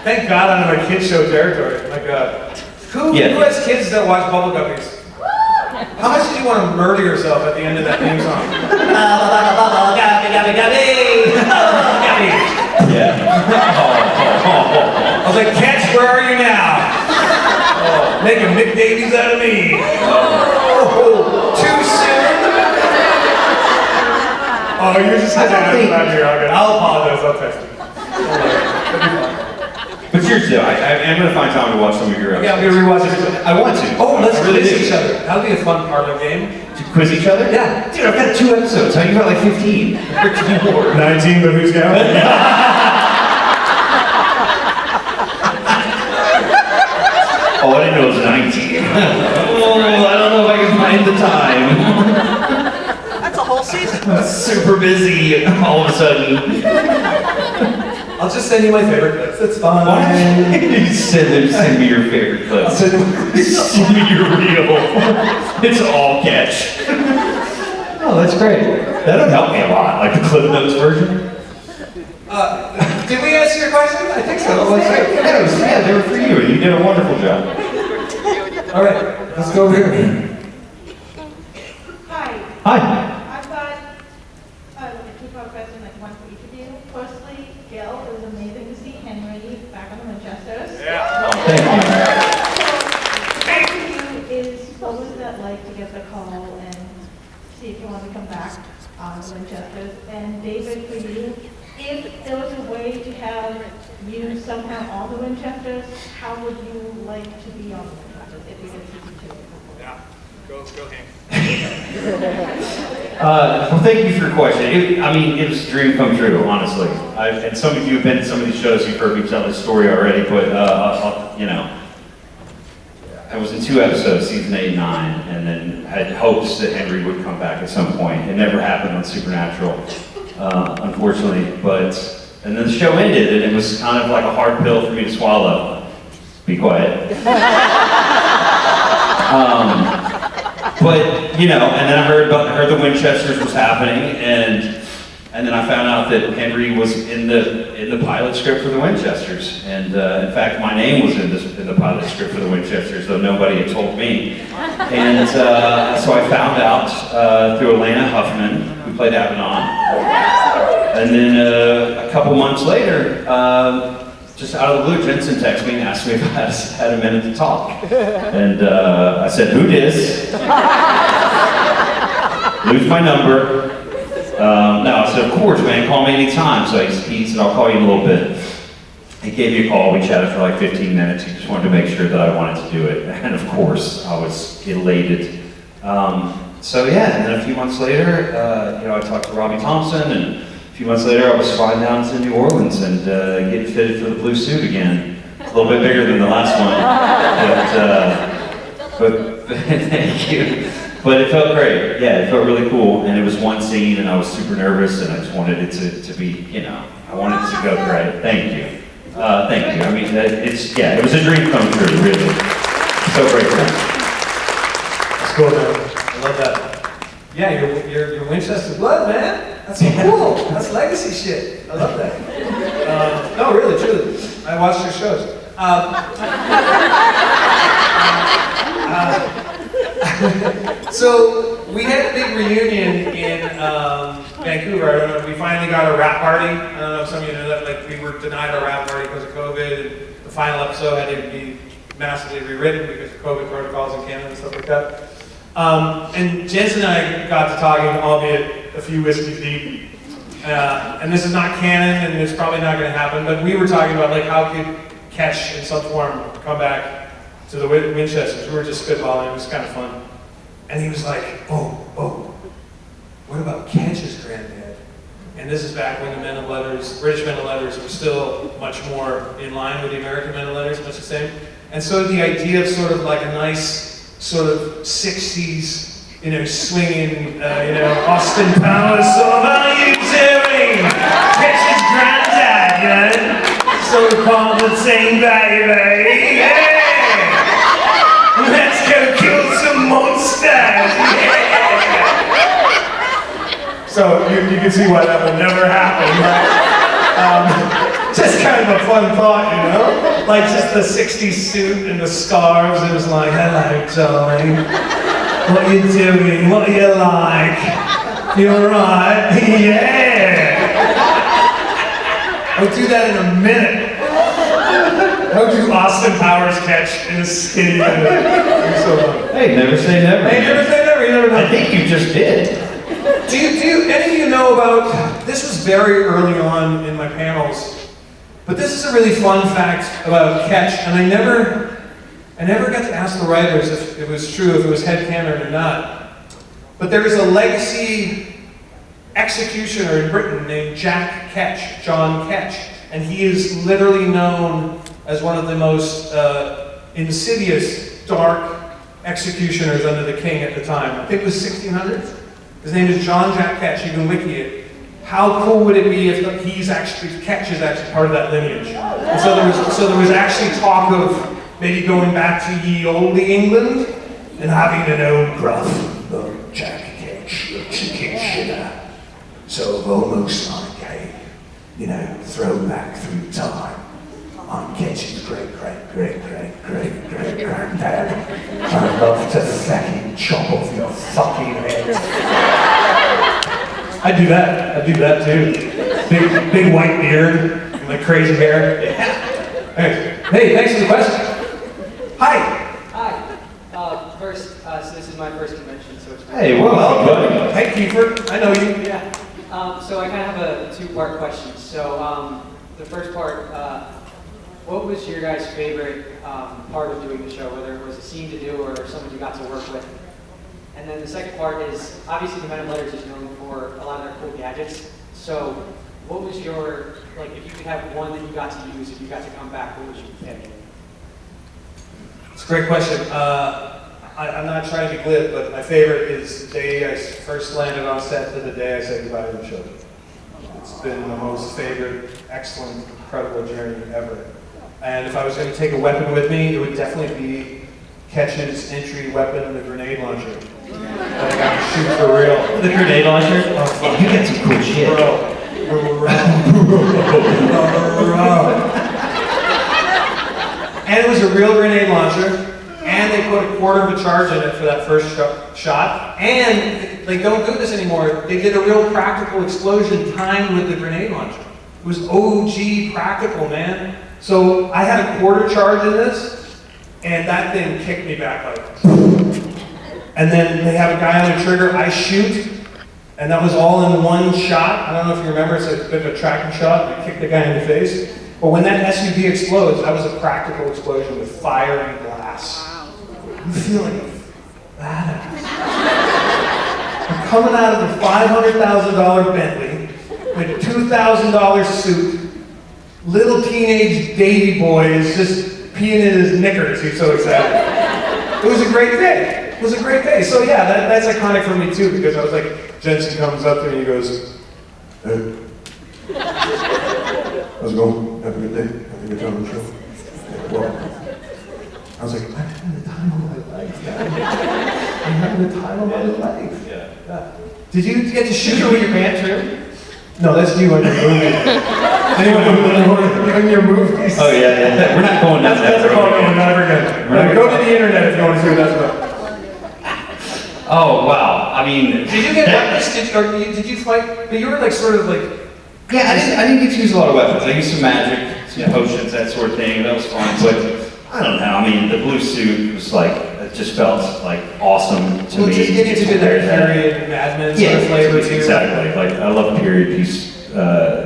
Thank God I'm in my kids show territory. My God. Who has kids that watch Bubble Guppies? How much did you want to murder yourself at the end of that theme song? Bubble Guppy, Guppy, Guppy! Bubble Guppy! Yeah. I was like, Catch, where are you now? Oh, making Mick Davies out of me. Oh, too soon? Oh, you're just going to ask here. I'll apologize. I'll text you. But seriously, I'm going to find time to watch some of your episodes. Yeah, I'm going to rewatch it. I want to. Oh, let's really quiz each other. That'll be a fun parlor game. To quiz each other? Yeah. Dude, I've got 2 episodes. How you got like 15? 13 more. 19, but who's counting? Oh, I didn't know it was 19. Oh, I don't know if I can find the time. That's a whole season. Super busy all of a sudden. I'll just send you my favorite clips. It's fine. You send me your favorite clips. Send me your reel. It's all Catch. Oh, that's great. That'll help me a lot, like the Cliff Notes version. Did we answer your question? I think so. Yeah, they were for you, and you did a wonderful job. All right, let's go over here. Hi. Hi. I've got a two-part question, like one for each of you. Firstly, Gil, it was amazing to see Henry back on the Winchesters. Yeah. Oh, thank you. So, you is, what was that like to get the call and see if you want to come back on the Winchesters? And David, for you, if there was a way to have you somehow on the Winchesters, how would you like to be on the Winchesters if you get season 2? Yeah. Go Hank. Well, thank you for your question. It was a dream come true, honestly. And some of you have been to some of these shows, you've heard me tell this story already, but, I was in 2 episodes, season 8 and 9, and then had hopes that Henry would come back at some point. It never happened on Supernatural, unfortunately, and then the show ended, and it was kind of like a hard pill for me to swallow. Be quiet. But, and then I heard the Winchesters was happening, and then I found out that Henry was in the pilot script for the Winchesters, and in fact, my name was in the pilot script for the Winchesters, though nobody had told me. And so I found out through Elena Huffman, who played Abaddon, and then a couple months later, just out of the blue, Jensen texted me and asked me if I had a minute to talk. And I said, who dis? Lose my number. No, I said, of course, man, call me anytime. So he said, I'll call you in a little bit. He gave me a call, we chatted for like 15 minutes. He just wanted to make sure that I wanted to do it. And of course, I was elated. So yeah, and then a few months later, I talked to Robbie Thompson, and a few months later, I was flying down to New Orleans and getting fitted for the blue suit again. It's a little bit bigger than the last one, but thank you. But it felt great. Yeah, it felt really cool, and it was one scene, and I was super nervous, and I just wanted it to be, I wanted it to go great. Thank you. Thank you. I mean, it was a dream come true, really. So grateful. That's cool, man. I love that. Yeah, your Winchester blood, man. That's so cool. That's legacy shit. I love that. No, really, truly. I watched your shows. So we had a big reunion in Vancouver. I don't know if we finally got a rap party. I don't know if some of you know that. Like, we were denied a rap party because of COVID. And the final episode had to be massively rewritten because of COVID protocols in Canada and stuff like that. And Jensen and I got to talking, albeit a few whiskeys deep. And this is not canon, and it's probably not going to happen. But we were talking about like how could Catch in some form come back to the Winchesters. We were just spitballing. It was kind of fun. And he was like, oh, what about Catch's granddad? And this is back when the men of letters, British men of letters, were still much more in line with the American men of letters, much the same. And so the idea of sort of like a nice sort of 60s, swinging, Austin Powers sort of, how you doing? Catch's granddad, so called the same baby, yeah! Let's go kill some monsters! Yeah. So you can see why that would never happen, right? Just kind of a fun thought, you know? Like just the 60s suit and the scarves. It was like, hello, darling. What you doing? What you like? You alright? Yeah! I'll do that in a minute. I'll do Austin Powers catch in a skinny minute. So, Hey, never say never. hey, never say never, you never know. I think you just did. Do any of you know about, this was very early on in my panels, but this is a really fun fact about catch, and I never got to ask the writers if it was true, if it was headcanon or not. But there is a legacy executioner in Britain named Jack Ketch, John Ketch, and he is literally known as one of the most insidious, dark executioners under the king at the time. I think it was 1600s. His name is John Jack Ketch. You can wiki it. How cool would it be if Ketch is actually part of that lineage? And so there was actually talk of maybe going back to ye olde England and having an old gruff Jack Ketch executioner. So almost like a, throwback through time. I'm Ketch's great-great-great-great-great-granddad. I'd love to fucking chop off your fucking head. I'd do that too. Big white beard, and like crazy hair. Yeah. Hey, thanks for the question. Hi. Hi. First, so this is my first convention, so it's Hey, welcome, buddy. Hey, Kiefer. I know you. Yeah. So I kind of have a two-part question. So the first part, what was your guys' favorite part of doing the show, whether it was a scene to do or someone you got to work with? And then the second part is, obviously the Men of Letters is known for a lot of their cool gadgets. So what was your, like, if you could have one that you got to use, if you got to come back, what was your pick? It's a great question. I'm not trying to be glib, but my favorite is the day I first landed on set to the day I said goodbye to the show. It's been the most favorite, excellent, incredible journey ever. And if I was going to take a weapon with me, it would definitely be Ketch's entry weapon, the grenade launcher. That I got to shoot for real. The grenade launcher? Oh, you got some cool shit. And it was a real grenade launcher, and they put a quarter of a charge in it for that first shot. And they don't do this anymore. They did a real practical explosion timed with the grenade launcher. It was OG practical, man. So I had a quarter charge in this, and that thing kicked me back like. And then they have a guy on the trigger, I shoot, and that was all in one shot. I don't know if you remember, it's a bit of a tracking shot. I kicked the guy in the face. But when that SUV explodes, that was a practical explosion with fire and glass. You feel like a badass. I'm coming out of the $500,000 Bentley with a $2,000 suit. Little teenage Davy boy is just peeing in his knickers. He's so excited. It was a great day. It was a great day. So yeah, that's iconic for me too, because I was like, Jensen comes up to me and he goes, "Hey, how's it going? Have a good day? Have a good time on the show?" Well, I was like, I'm having the time of my life, guys. I'm having the time of my life. Yeah. Did you get to shoot with your pants too? No, that's you on your movie. Anyone on your movies? Oh yeah. We're not going down that That's a road. problem, never again. Go to the internet if you want to see what that's about. Oh wow. I mean, Did you get weapons? Did you fight? But you were like sort of like. yeah, I didn't get to use a lot of weapons. I used some magic, some potions, that sort of thing. That was fun. But I don't know. I mean, the blue suit was like, it just felt like awesome to me. Just getting to do that period Mad Men sort of flavor too. Exactly. Like I love period piece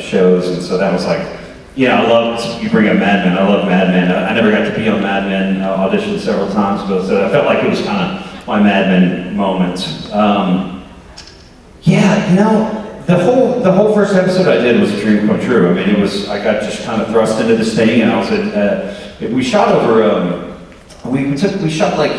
shows, and so that was like, I love. You bring up Mad Men. I love Mad Men. I never got to be on Mad Men. Auditioned several times, but so I felt like it was kind of my Mad Men moment. The whole first episode I did was a dream come true. I mean, I got just kind of thrust into this thing, and I was we shot over. We shot like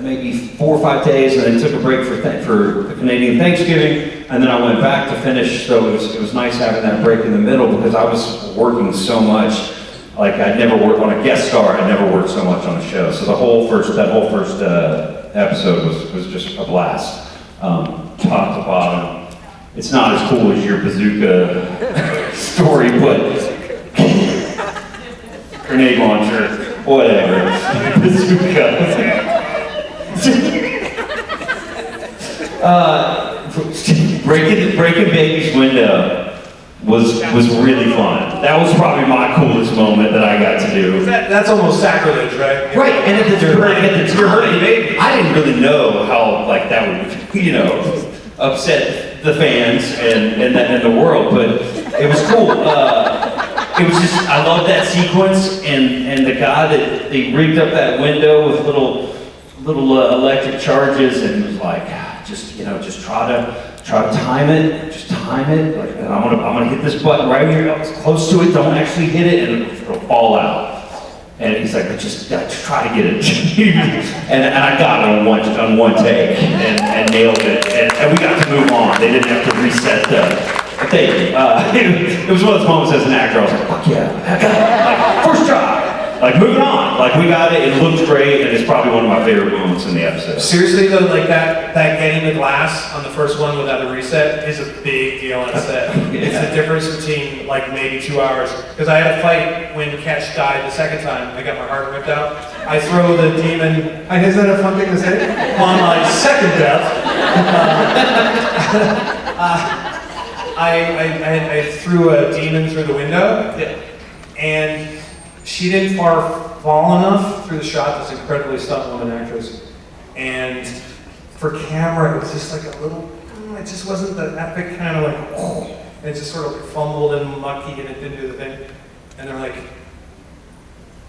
maybe 4 or 5 days, and then took a break for the Canadian Thanksgiving, and then I went back to finish. So it was nice having that break in the middle, because I was working so much. Like I'd never worked on a guest star. I'd never worked so much on a show. So that whole first episode was just a blast, top to bottom. It's not as cool as your bazooka story, but grenade launcher, whatever. Breaking baby's window was really fun. That was probably my coolest moment that I got to do. That's almost sacrilege, right? Right, and at the You're hurting babies. I didn't really know how like that would, upset the fans and the world, but it was cool. It was just, I love that sequence, and the guy that they rigged up that window with little electric charges, and was like, just try to time it, like, and I'm gonna hit this button right here, up close to it, don't actually hit it, and it'll fall out. And he's like, just try to get it. and I got it on one take, and nailed it, and we got to move on. They didn't have to reset the thing. It was one of those moments as an actor, I was like, fuck yeah, I got it. Like, first try. Like, moving on. Like, we got it, it looked great, and it's probably one of my favorite moments in the episode. Seriously though, like that getting the glass on the first one without a reset is a big deal on set. It's the difference between like maybe 2 hours. Because I had a fight when Ketch died the second time. I got my heart ripped out. I throw the demon. Is that a fun thing to say? On my second death. I threw a demon through the window, and she didn't fall enough through the shot. This incredibly stunt woman actress, and for camera, it was just like a little. It just wasn't the epic kind of like. Oh, and it just sort of like fumbled and mucky, and it didn't do the thing. And they're like,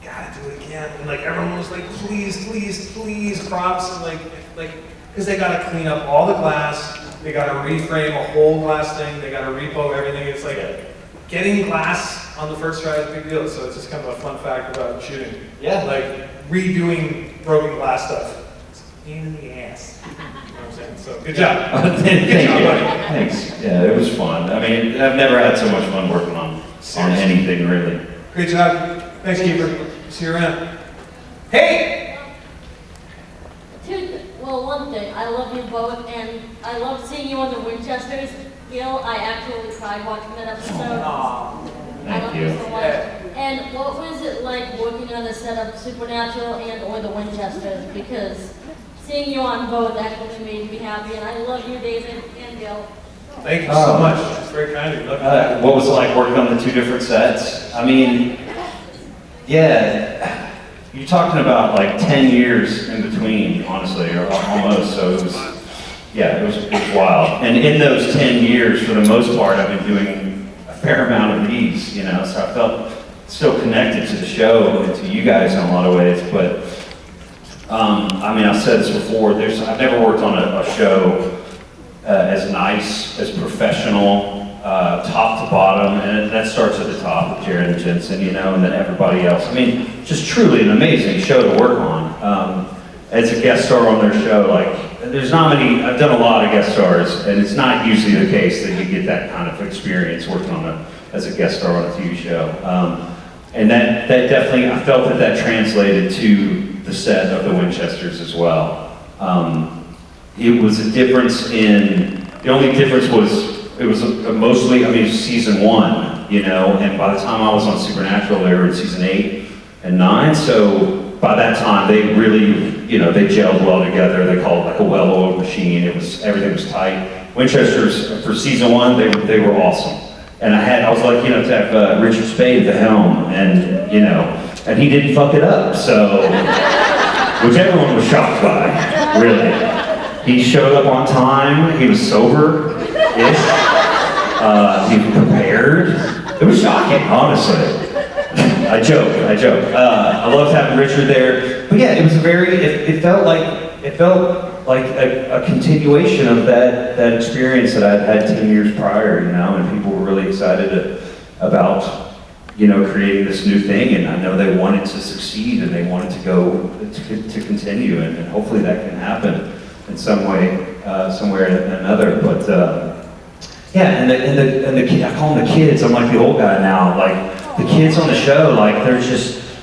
"Gotta do it again." And like everyone was like, "Please, please, please!" Props and like because they gotta clean up all the glass. They gotta reframe a whole glass thing. They gotta repo everything. It's like getting glass on the first try is a big deal. So it's just kind of a fun fact about shooting. Yeah. Like redoing broken glass stuff. It's a pain in the ass. You know what I'm saying? So good job. Thank Good job, you. buddy. Thanks. Yeah, it was fun. I mean, I've never had so much fun working on anything really. Great job. Thanks, Keeper. See you around. Hey! Well, one thing, I love you both, and I love seeing you on the Winchesters. Gil, I actually cried watching that episode. I Thank love you. so much. And what was it like working on the set of Supernatural and or the Winchesters? Because seeing you on both actually made me happy, and I love you, David and Gil. Thank you so much. It's very kind of you. Love that. What was it like working on the two different sets? I mean, yeah, you're talking about like 10 years in between, honestly, or almost. So it was, it was wild. And in those 10 years, for the most part, I've been doing a fair amount of these, so I felt still connected to the show and to you guys in a lot of ways. But I mean, I've said this before. I've never worked on a show as nice, as professional, top to bottom, and that starts at the top with Jared and Jensen, and then everybody else. I mean, just truly an amazing show to work on. As a guest star on their show, there's not many, I've done a lot of guest stars, and it's not usually the case that you get that kind of experience working as a guest star on a TV show. And that definitely, I felt that translated to the set of the Winchesters as well. It was a difference the only difference was, it was mostly, I mean, season 1, and by the time I was on Supernatural, they were in season 8 and 9, so by that time, they really, they gelled well together. They called it like a well-oiled machine. Everything was tight. Winchesters, for season 1, they were awesome. And I was lucky enough to have Richard Spade at the helm, and, and he didn't fuck it up, so, which everyone was shocked by, really. He showed up on time, he was sober-ish, he was prepared. It was shocking, honestly. I joke. I loved having Richard there, but yeah, it was it felt like a continuation of that experience that I'd had 10 years prior, and people were really excited about, creating this new thing, and I know they wanted to succeed and they wanted to go to continue, and hopefully that can happen in some way, somewhere or another. But and the I call them the kids. I'm like the old guy now. Like the kids on the show,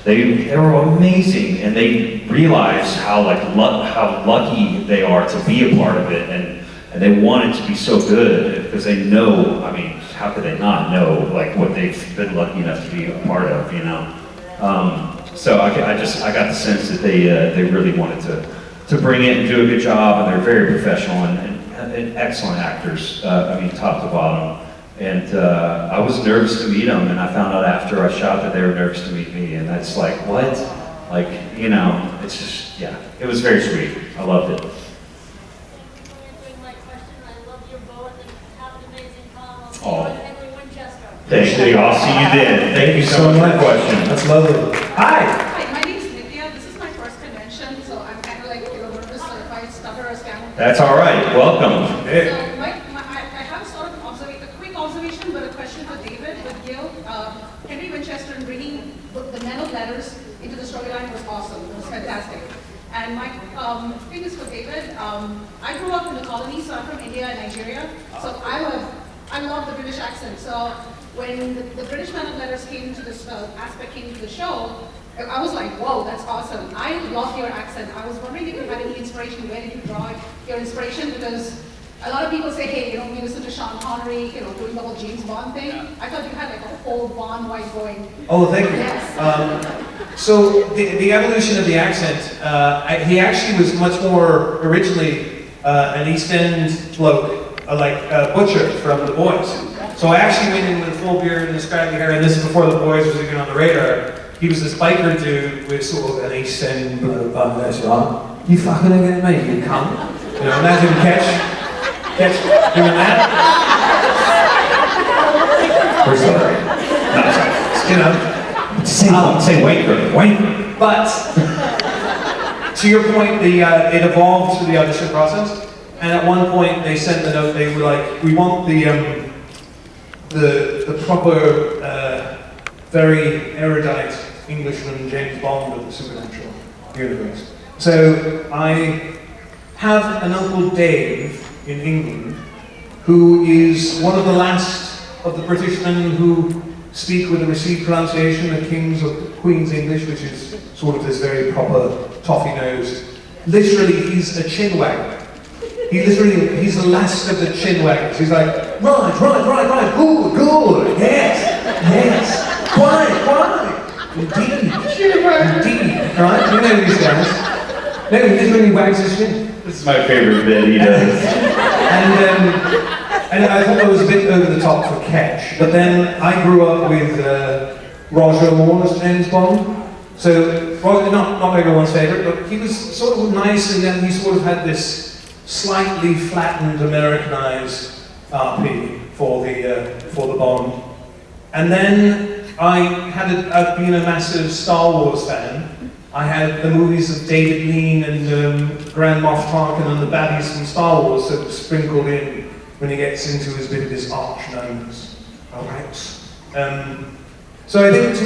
they were amazing, and they realize how lucky they are to be a part of it, and they want it to be so good because they know. I mean, how could they not know what they've been lucky enough to be a part of? So I got the sense that they really wanted to bring it and do a good job, and they're very professional and excellent actors. I mean, top to bottom. And I was nervous to meet them, and I found out after I shot that they were nervous to meet me, and that's like, what? Like, you know, it's just, yeah, it was very sweet. I loved it. Thank you for answering my question. I love your both and have an amazing con. I'll see Oh. you at Henry Winchester. Thanks, Lee. I'll see you then. Thank you so much for the question. That's lovely. Hi. Hi, my name is Nitya. This is my first convention, so I'm kind of like, nervous so if I stutter or stammer. That's all right. Welcome. Hey. So I have sort of a quick observation, but a question for David with Gil. Henry Winchester and bringing the men of letters into the storyline was awesome. It was fantastic. And my thing is for David. I grew up in the colonies, so I'm from India and Nigeria. So I love the British accent. So when the British men of letters came to this aspect came to the show, I was like, whoa, that's awesome. I love your accent. I was wondering if you had any inspiration. Where did you draw your inspiration? Because a lot of people say, hey, we listen to Sean Connery, doing the whole James Bond thing. I thought you had like a whole Bond vibe going. Oh, thank you. Yes. So the evolution of the accent, he actually was much more originally an East End bloke, like Butcher from The Boys. So I actually went in with a full beard and a scraggly hair, and this is before The Boys was even on the radar. He was this biker dude with sort of an East End bloke, that's right. You fucking again, mate, you cunt. And that's him catch doing that. We're sorry. Say wanker. But to your point, it evolved through the audition process, and at one point they sent the note. They were like, "We want the proper, very erudite Englishman James Bond of the supernatural universe." So I have an Uncle Dave in England who is one of the last of the British men who speak with a received pronunciation of King's or Queen's English, which is sort of this very proper toffee nose. Literally, he's a chin wagger. He's the last of the chin waggers. He's like, right, good, yes, quite, indeed, right? You know these guys. No, he literally wags his chin. This is my favorite bit he does. And I thought that was a bit over the top for catch, but then I grew up with Roger Moore as James Bond. So, Roger, not everyone's favourite, but he was sort of nice, and then he sort of had this slightly flattened, Americanized RP for the Bond. And then I'd been a massive Star Wars fan. I had the movies of David Lean and Grand Moff Tarkin and the baddies from Star Wars sort of sprinkled in when he gets into his bit of his arch nose. Alright. So I think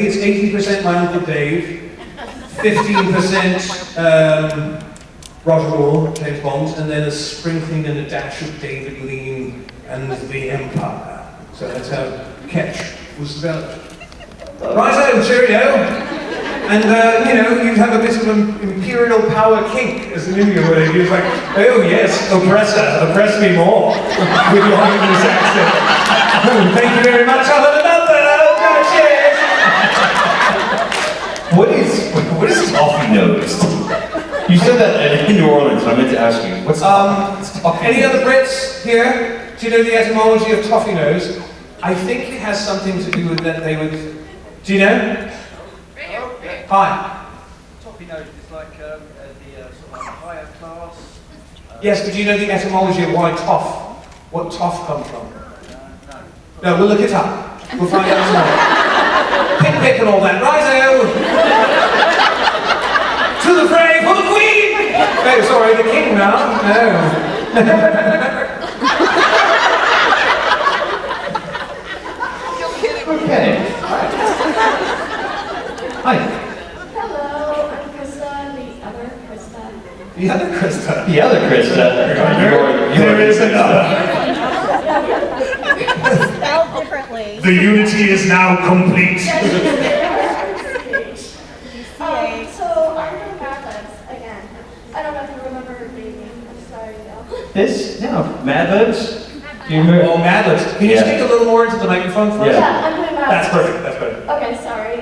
it's 80% my Uncle Dave, 15% Roger Moore, James Bond, and then a sprinkling and a dash of David Lean and the Empire. So that's how Catch was developed. Righto, cheerio! And, you'd have a bit of an imperial power kink as an Indian word. He was like, oh yes, oppressor, oppress me more, with your English accent. Oh, thank you very much, I'll have another, cheers! What is toffee nosed? You said that in New Orleans, I meant to ask you. What's toffee? Any other Brits here? Do you know the etymology of toffee nose? I think it has something to do with that they would... Do you know? Hi. Toffee nose is like the sort of higher class. Yes, but do you know the etymology of why toff? What toff comes from? No. No, we'll look it up. We'll find out tomorrow. Pick and all that. Righto! To the fray for the Queen! Oh, sorry, the King now. No. Okay. Hi. Hello, I'm Krista, the other Krista. The other Krista. The other Krista. There is another. Spelled differently. The unity is now complete. So I'm from Maryland again. I don't know if you remember her name. I'm sorry though. This? No. Mad Libs? Do you remember? Oh, Mad Libs. Can you speak a little more into the microphone for us? Yeah. Yeah, I'm doing Mad That's Libs. perfect, that's perfect. Okay, sorry.